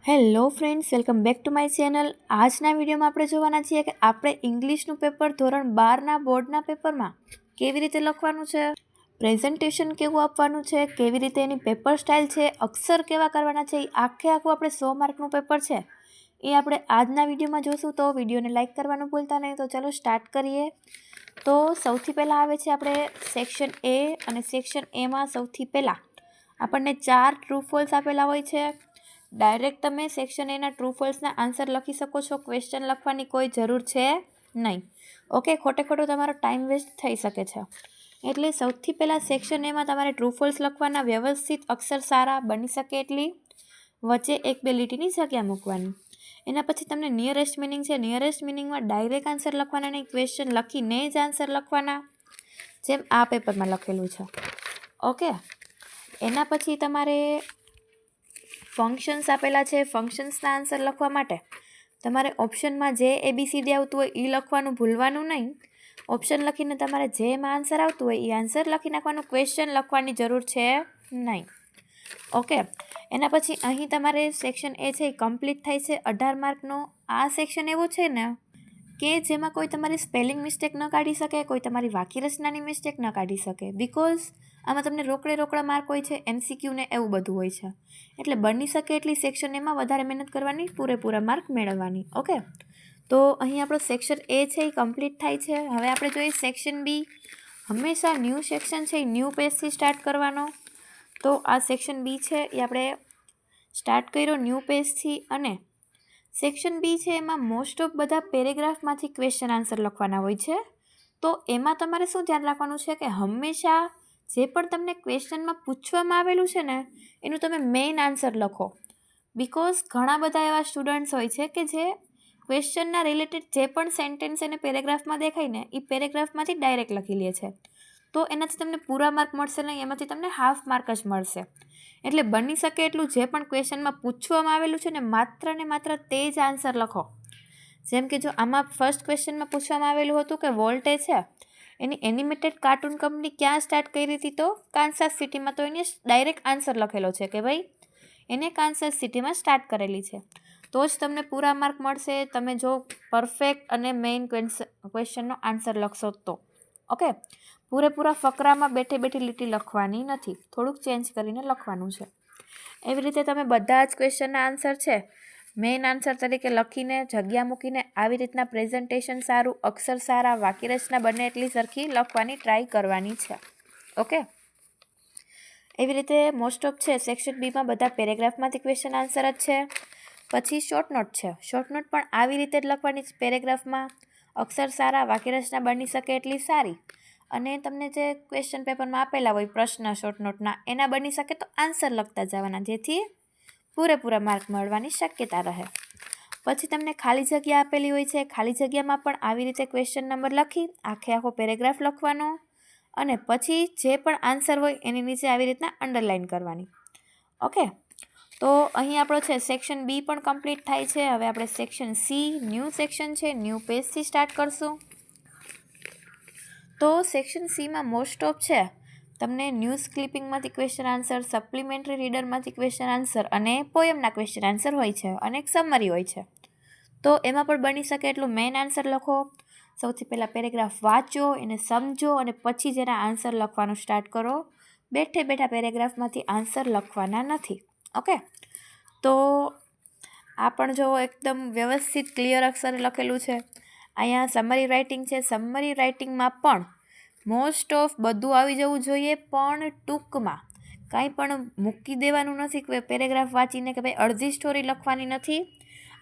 Hello friends, welcome back to my channel. આજના વિડીયોમાં આપણે જોવાના છીએ કે આપણે ઇંગ્લિશનું પેપર ધોરણ 12ના બોર્ડના પેપરમાં કેવી રીતે લખવાનું છે, પ્રેઝન્ટેશન કેવું આપવાનું છે, કેવી રીતે એની પેપર સ્ટાઇલ છે, અક્ષર કેવા કરવાના છે, એ આખું આપણે 100 માર્કનું પેપર છે એ આપણે આજના વિડીયોમાં જોશું. તો વિડીયોને લાઇક કરવાનું ભૂલતા નહીં. તો ચાલો સ્ટાર્ટ કરીએ. તો સૌથી પહેલાં આવે છે આપણે સેક્શન એ, અને સેક્શન એમાં સૌથી પહેલાં આપણને 4 ટ્રુ ફોલ્સ આપેલા હોય છે. ડાયરેક્ટ તમે સેક્શન એના ટ્રુ ફોલ્સના આન્સર લખી શકો છો. ક્વેશ્ચન લખવાની કોઈ જરૂર છે નહીં. ઓકે, ખોટે ખોટો તમારો ટાઈમ વેસ્ટ થઈ શકે છે. એટલે સૌથી પહેલાં સેક્શન એમાં તમારે ટ્રુ ફોલ્સ લખવાના, વ્યવસ્થિત અક્ષર સારા બની શકે એટલી, વચ્ચે 1-2 લીટીની જગ્યા મૂકવાની. એના પછી તમને નિયરેસ્ટ મિનિંગ છે. નિયરેસ્ટ મિનિંગમાં ડાયરેક્ટ આન્સર લખવાના નહીં, ક્વેશ્ચન લખીને જ આન્સર લખવાના, જેમ આ પેપરમાં લખેલું છે. ઓકે, એના પછી તમારે ફંક્શન્સ આપેલા છે. ફંક્શન્સના આન્સર લખવા માટે તમારે ઓપ્શનમાં જે ABCD આવતું હોય એ લખવાનું ભૂલવાનું નહીં. ઓપ્શન લખીને તમારે જેમાં આન્સર આવતું હોય એ આન્સર લખી નાખવાનું, ક્વેશ્ચન લખવાની જરૂર છે નહીં. ઓકે, એના પછી અહીં તમારે સેક્શન એ છે એ કમ્પ્લીટ થાય છે. 18 માર્કનો આ સેક્શન એવું છે ને કે જેમાં કોઈ તમારી સ્પેલિંગ મિસ્ટેક ન કાઢી શકે, કોઈ તમારી વાક્ય રચનાની મિસ્ટેક ન કાઢી શકે. બિકોઝ આમાં તમને રોકડા માર્ક હોય છે, MCQ ને એવું બધું હોય છે. એટલે બની શકે એટલી સેક્શન એમાં વધારે મહેનત કરવાની, પૂરેપૂરા માર્ક મેળવવાની. ઓકે, તો અહીં આપણો સેક્શન એ છે એ કમ્પ્લીટ થાય છે. હવે આપણે જોઈએ સેક્શન બી. હંમેશા ન્યૂ સેક્શન છે એ ન્યૂ પેજથી સ્ટાર્ટ કરવાનો. તો આ સેક્શન બી છે એ આપણે સ્ટાર્ટ કર્યો ન્યૂ પેજથી. અને સેક્શન બી છે એમાં મોસ્ટ ઓફ બધા પેરેગ્રાફમાંથી ક્વેશ્ચન આન્સર લખવાના હોય છે. તો એમાં તમારે શું ધ્યાન રાખવાનું છે કે હંમેશા જે પણ તમને ક્વેશ્ચનમાં પૂછવામાં આવેલું છે ને એનું તમે મેઇન આન્સર લખો. બિકોઝ ઘણા બધા એવા સ્ટુડન્ટ્સ હોય છે કે જે ક્વેશ્ચનના રિલેટેડ જે પણ સેન્ટેન્સ એને પેરેગ્રાફમાં દેખાય ને એ પેરેગ્રાફમાંથી ડાયરેક્ટ લખી લે છે. તો એનાથી તમને પૂરા માર્ક મળશે નહીં, એમાંથી તમને હાફ માર્ક જ મળશે. એટલે બની શકે એટલું જે પણ ક્વેશ્ચનમાં પૂછવામાં આવેલું છે ને માત્ર તે જ આન્સર લખો. જેમ કે જો આમાં ફર્સ્ટ ક્વેશ્ચનમાં પૂછવામાં આવેલું હતું કે વોલ્ટે છે એની એનિમેટેડ કાર્ટૂન કંપની ક્યાં સ્ટાર્ટ કરી હતી, તો કાન્સાસ સિટીમાં. તો એને ડાયરેક્ટ આન્સર લખેલો છે કે ભાઈ એને કાન્સાસ સિટીમાં સ્ટાર્ટ કરેલી છે. તો જ તમને પૂરા માર્ક મળશે તમે જો પરફેક્ટ અને મેઇન ક્વેશ્ચનનો આન્સર લખશો તો. ઓકે, પૂરેપૂરા ફકરામાં બેઠી લીટી લખવાની નથી, થોડુંક ચેન્જ કરીને લખવાનું છે. એવી રીતે તમે બધા જ ક્વેશ્ચનના આન્સર છે મેઇન આન્સર તરીકે લખીને જગ્યા મૂકીને આવી રીતના પ્રેઝન્ટેશન સારું, અક્ષર સારા, વાક્ય રચના બંને એટલી સરખી લખવાની ટ્રાય કરવાની છે. ઓકે, એવી રીતે મોસ્ટ ઓફ છે સેક્શન બીમાં બધા પેરેગ્રાફમાંથી ક્વેશ્ચન આન્સર જ છે. પછી શોર્ટ નોટ છે. શોર્ટ નોટ પણ આવી રીતે જ લખવાની છે. પેરેગ્રાફમાં અક્ષર સારા, વાક્ય રચના બની શકે એટલી સારી, અને તમને જે ક્વેશ્ચન પેપરમાં આપેલા હોય પ્રશ્ન શોર્ટ નોટના એના બની શકે તો આન્સર લખતા જવાના, જેથી પૂરેપૂરા માર્ક મળવાની શક્યતા રહે. પછી તમને ખાલી જગ્યા આપેલી હોય છે. ખાલી જગ્યામાં પણ આવી રીતે ક્વેશ્ચન નંબર લખી આખો પેરેગ્રાફ લખવાનો, અને પછી જે પણ આન્સર હોય એની નીચે આવી રીતના અંડરલાઇન કરવાની. ઓકે, તો અહીં આપણો છે સેક્શન બી પણ કમ્પ્લીટ થાય છે. હવે આપણે સેક્શન સી ન્યૂ સેક્શન છે, ન્યૂ પેજથી સ્ટાર્ટ કરશું. તો સેક્શન સીમાં મોસ્ટ ઓફ છે તમને ન્યૂઝ ક્લિપિંગમાંથી ક્વેશ્ચન આન્સર, સપ્લિમેન્ટરી રીડરમાંથી ક્વેશ્ચન આન્સર અને પોયમના ક્વેશ્ચન આન્સર હોય છે, અને એક સમરી હોય છે. તો એમાં પણ બની શકે એટલું મેઇન આન્સર લખો. સૌથી પહેલાં પેરેગ્રાફ વાંચો, એને સમજો, અને પછી જ એના આન્સર લખવાનું સ્ટાર્ટ કરો. બેઠા પેરેગ્રાફમાંથી આન્સર લખવાના નથી. ઓકે, તો આ પણ જો એકદમ વ્યવસ્થિત ક્લિયર અક્ષરે લખેલું છે. અહીંયા સમરી રાઇટિંગ છે. સમરી રાઇટિંગમાં પણ મોસ્ટ ઓફ બધું આવી જવું જોઈએ, પણ ટૂંકમાં કાંઈ પણ મૂકી દેવાનું નથી. પેરેગ્રાફ વાંચીને કે ભાઈ અડધી સ્ટોરી લખવાની નથી.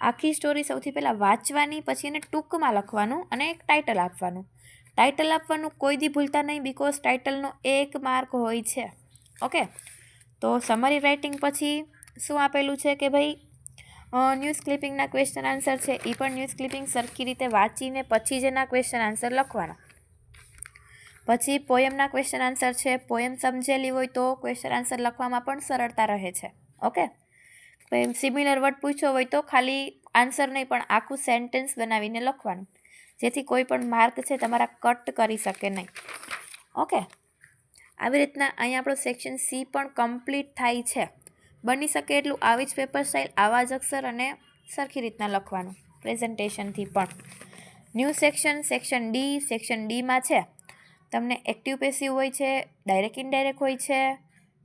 આખી સ્ટોરી સૌથી પહેલાં વાંચવાની, પછી એને ટૂંકમાં લખવાનું અને એક ટાઇટલ આપવાનું. ટાઇટલ આપવાનું કોઈ દી ભૂલતા નહીં, બિકોઝ ટાઇટલનો 1 માર્ક હોય છે. ઓકે, તો સમરી રાઇટિંગ પછી શું આપેલું છે કે ભાઈ ન્યૂઝ ક્લિપિંગના ક્વેશ્ચન આન્સર છે એ પણ ન્યૂઝ ક્લિપિંગ સરખી રીતે વાંચીને પછી જ એના ક્વેશ્ચન આન્સર લખવાના. પછી પોયમના ક્વેશ્ચન આન્સર છે. પોયમ સમજેલી હોય તો ક્વેશ્ચન આન્સર લખવામાં પણ સરળતા રહે છે. ઓકે, સિમિલર વર્ડ પૂછ્યો હોય તો ખાલી આન્સર નહીં પણ આખું સેન્ટેન્સ બનાવીને લખવાનું, જેથી કોઈ પણ માર્ક છે તમારા કટ કરી શકે નહીં. ઓકે, આવી રીતના અહીંયા આપણો સેક્શન સી પણ કમ્પ્લીટ થાય છે. બની શકે એટલું આવી જ પેપર સ્ટાઇલ, આવા જ અક્ષર અને સરખી રીતના લખવાનું પ્રેઝન્ટેશનથી પણ. New section D. સેક્શન ડીમાં છે તમને એક્ટિવ પેસિવ હોય છે, ડાયરેક્ટ ઇનડાયરેક્ટ હોય છે,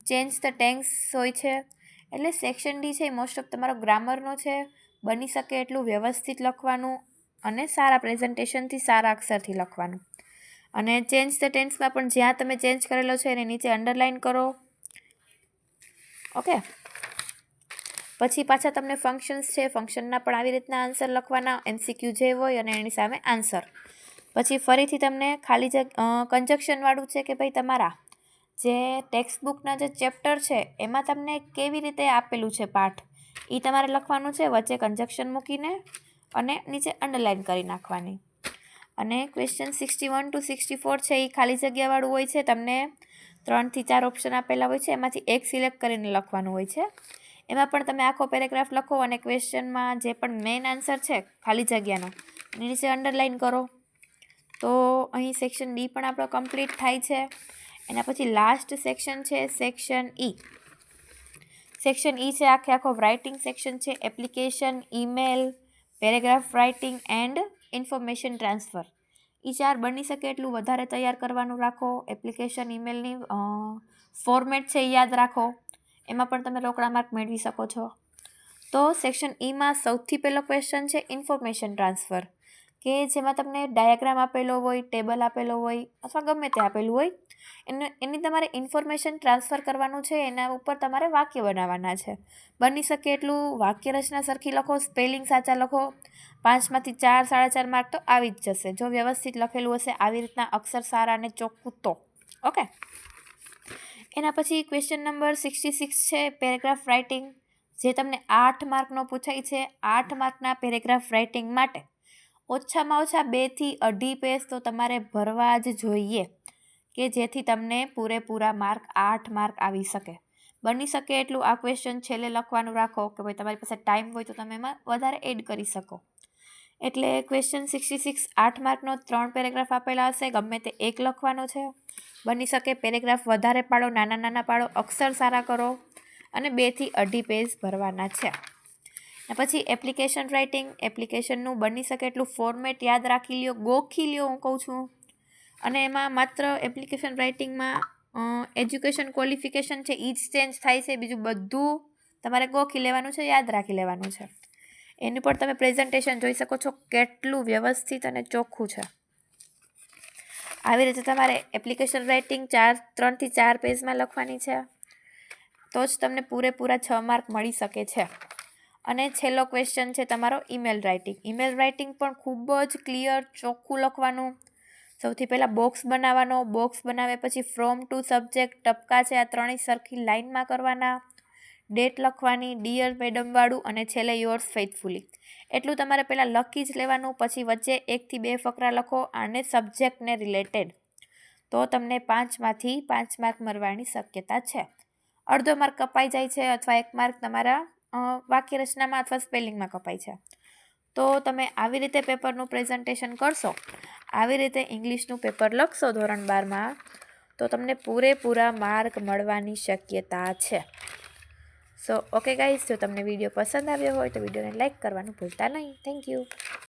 ચેન્જ ધ ટેન્સ હોય છે. એટલે સેક્શન ડી છે એ મોસ્ટ ઓફ તમારો ગ્રામરનો છે. બની શકે એટલું વ્યવસ્થિત લખવાનું અને સારા પ્રેઝન્ટેશનથી, સારા અક્ષરથી લખવાનું. અને ચેન્જ ધ ટેન્સમાં પણ જ્યાં તમે ચેન્જ કરેલો છે એને નીચે અંડરલાઇન કરો. ઓકે, પછી પાછા તમને ફંક્શન્સ છે, ફંક્શનના પણ આવી રીતના આન્સર લખવાના, MCQ જે હોય અને એની સામે આન્સર. પછી ફરીથી તમને ખાલી કન્જક્શનવાળું છે કે ભાઈ તમારા જે ટેક્સ્ટ બુકના જે ચેપ્ટર છે એમાં તમને કેવી રીતે આપેલું છે પાઠ, એ તમારે લખવાનું છે, વચ્ચે કન્જક્શન મૂકીને અને નીચે અંડરલાઇન કરી નાખવાની. અને ક્વેશ્ચન 61 to 64 છે એ ખાલી જગ્યાવાળું હોય છે. તમને 3 થી 4 ઓપ્શન આપેલા હોય છે, એમાંથી એક સિલેક્ટ કરીને લખવાનું હોય છે. એમાં પણ તમે આખો પેરેગ્રાફ લખો અને ક્વેશ્ચનમાં જે પણ મેઇન આન્સર છે ખાલી જગ્યાનો એની નીચે અંડરલાઇન કરો. તો અહીં સેક્શન ડી પણ આપણો કમ્પ્લીટ થાય છે. એના પછી લાસ્ટ સેક્શન છે સેક્શન ઈ. સેક્શન ઈ છે આખો રાઇટિંગ સેક્શન છે. Application, email, paragraph writing and information transfer. એ 4 બની શકે એટલું વધારે તૈયાર કરવાનું રાખો. એપ્લિકેશન, ઈમેલની ફોર્મેટ છે એ યાદ રાખો. એમાં પણ તમે રોકડા માર્ક મેળવી શકો છો. તો સેક્શન ઈમાં સૌથી પહેલો ક્વેશ્ચન છે ઇન્ફોર્મેશન ટ્રાન્સફર, કે જેમાં તમને ડાયાગ્રામ આપેલો હોય, ટેબલ આપેલો હોય અથવા ગમે તે આપેલું હોય, એની તમારે ઇન્ફોર્મેશન ટ્રાન્સફર કરવાનું છે. એના ઉપર તમારે વાક્ય બનાવવાના છે. બની શકે એટલું વાક્ય રચના સરખી લખો, સ્પેલિંગ સાચા લખો. 5માંથી 4, 4.5 માર્ક તો આવી જ જશે જો વ્યવસ્થિત લખેલું હશે, આવી રીતના અક્ષર સારા અને ચોખ્ખું તો. ઓકે, એના પછી ક્વેશ્ચન નંબર 66 છે પેરેગ્રાફ રાઇટિંગ, જે તમને 8 માર્કનો પૂછાય છે. 8 માર્કના પેરેગ્રાફ રાઇટિંગ માટે ઓછામાં ઓછા 2 થી 2.5 પેજ તો તમારે ભરવા જ જોઈએ, કે જેથી તમને પૂરેપૂરા માર્ક 8 માર્ક આવી શકે. બની શકે એટલું આ ક્વેશ્ચન છેલ્લે લખવાનું રાખો, કે ભાઈ તમારી પાસે ટાઈમ હોય તો તમે એમાં વધારે એડ કરી શકો. એટલે ક્વેશ્ચન 66 8 માર્કનો 3 પેરેગ્રાફ આપેલા હશે, ગમે તે એક લખવાનો છે. બની શકે પેરેગ્રાફ વધારે પાડો, નાના પાડો, અક્ષર સારા કરો અને 2 થી 2.5 પેજ ભરવાના છે. પછી એપ્લિકેશન રાઇટિંગ. એપ્લિકેશનનું બની શકે એટલું ફોર્મેટ યાદ રાખી લ્યો, ગોખી લ્યો હું કહું છું. અને એમાં માત્ર એપ્લિકેશન રાઇટિંગમાં એજ્યુકેશન ક્વોલિફિકેશન છે એ જ ચેન્જ થાય છે, બીજું બધું તમારે ગોખી લેવાનું છે, યાદ રાખી લેવાનું છે. એનું પણ તમે પ્રેઝન્ટેશન જોઈ શકો છો કેટલું વ્યવસ્થિત અને ચોખ્ખું છે. આવી રીતે તમારે એપ્લિકેશન રાઇટિંગ 3 થી 4 પેજમાં લખવાની છે, તો જ તમને પૂરેપૂરા 6 માર્ક મળી શકે છે. અને છેલ્લો ક્વેશ્ચન છે તમારો ઈમેલ રાઇટિંગ. ઈમેલ રાઇટિંગ પણ ખૂબ જ ક્લિયર, ચોખ્ખું લખવાનું. સૌથી પહેલાં બોક્સ બનાવવાનો, બોક્સ બનાવ્યા પછી ફ્રોમ ટુ સબ્જેક્ટ, ટપકા છે આ 3 સરખી લાઇનમાં કરવાના, ડેટ લખવાની, ડિયર મેડમવાળું અને છેલ્લે યોર્સ ફેithફુલી. એટલું તમારે પહેલાં લખી જ લેવાનું. પછી વચ્ચે 1 થી 2 ફકરા લખો અને સબ્જેક્ટને રિલેટેડ, તો તમને 5માંથી 5 માર્ક મળવાની શક્યતા છે. અડધો માર્ક કપાઈ જાય છે અથવા 1 માર્ક તમારા વાક્ય રચનામાં અથવા સ્પેલિંગમાં કપાય છે. તો તમે આવી રીતે પેપરનું પ્રેઝન્ટેશન કરશો, આવી રીતે ઇંગ્લિશનું પેપર લખશો ધોરણ 12માં, તો તમને પૂરેપૂરા માર્ક મળવાની શક્યતા છે. સો ઓકે ગાઈઝ, જો તમને વિડીયો પસંદ આવ્યો હોય તો વિડીયોને લાઇક કરવાનું ભૂલતા નહીં. Thank you.